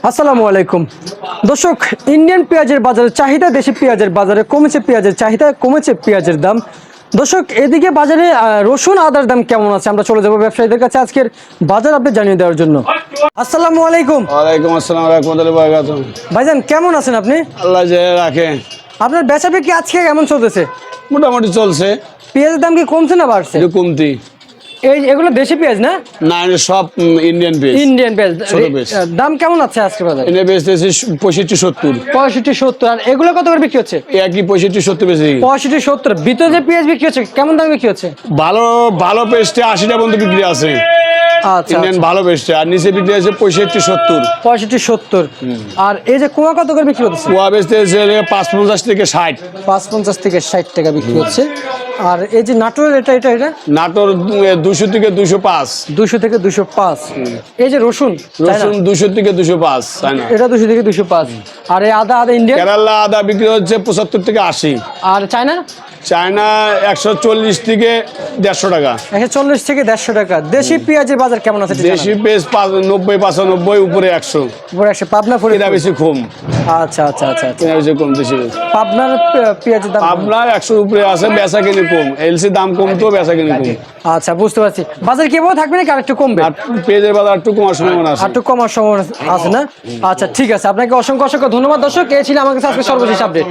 আসসালামু আলাইকুম দর্শক, ইন্ডিয়ান পেঁয়াজের বাজারে চাহিদা, দেশি পেঁয়াজের বাজারে কমেছে, পেঁয়াজের চাহিদা কমেছে, পেঁয়াজের দাম। দর্শক, এদিকে বাজারে রসুন আদার দাম কেমন আছে আমরা চলে যাবো ব্যবসায়ীদের কাছে আজকের বাজার আপডেট জানিয়ে দেওয়ার জন্য। আসসালামু আলাইকুম। ওয়ালাইকুম আসসালাম রাহমাতুল্লাহি ওয়া বারাকাতুহু। ভাইজান কেমন আছেন আপনি? আল্লাহ যে রাখে, আপনার বেচা বিক্রি আজকে কেমন চলতেছে? মোটামুটি চলছে। পেঁয়াজের দাম কি কমছে না বাড়ছে? একটু কমতি। এগুলো দেশি পেঁয়াজ না? না, এটা সব ইন্ডিয়ান পেজ। ইন্ডিয়ান পেঁয়াজ। ছোট পেঁয়াজ। দাম কেমন আছে আজকে বাজারে? এটা বেচতেছি 65-70। 65-70। আর এগুলো কত করে বিক্রি হচ্ছে? একই 65-70 বেশি। 65-70। ভিতরে যে পেঁয়াজ বিক্রি হচ্ছে কেমন দামে বিক্রি হচ্ছে? ভালো ভালো পেস্টে 80টা পর্যন্ত বিক্রি আছে। আচ্ছা, ইন্ডিয়ান ভালো পেস্টে, আর নিচে বিক্রি আছে 65-70। 65-70। আর এই যে কুয়া কত করে বিক্রি হচ্ছে? কুয়া বেচতেছে 550 থেকে 60। 550 থেকে 60 টাকা বিক্রি হচ্ছে। আর এই যে নাটোরের এটা নাটোর 200 থেকে 205। 200 থেকে 205। এই যে রসুন রসুন 200 থেকে 205, তাই না? এটা 200 থেকে 205। আর এই আদা ইন্ডিয়ান কেরালা আদা বিক্রি হচ্ছে 75 থেকে 80। আর চায়না চায়না 140 থেকে 150 টাকা। 140 থেকে 150 টাকা। দেশি পেঁয়াজের বাজার কেমন আছে? দেশি পেঁয়াজ 90-95, উপরে 100। পাবনা এটা ফরিদপুর। বেশি কম। আচ্ছা আচ্ছা আচ্ছা আচ্ছা। এটা বেশি কম দেশি পেঁয়াজ। পাবনার পেঁয়াজের দাম আপনার 100 উপরে আছে, বেচা কিনি কম। এলসি দাম কম তো বেচা কিনি কম। আচ্ছা, বুঝতে পারছি। বাজার কি এভাবে থাকবে নাকি আরেকটু কমবে? আর পেঁয়াজের বাজার একটু কমার সম্ভাবনা আছে। আর একটু কমার সম্ভাবনা আছে না? আচ্ছা, ঠিক আছে। আপনাকে অসংখ্য অসংখ্য ধন্যবাদ দর্শক। এই ছিল আমার কাছে আজকে সর্বশেষ আপডেট।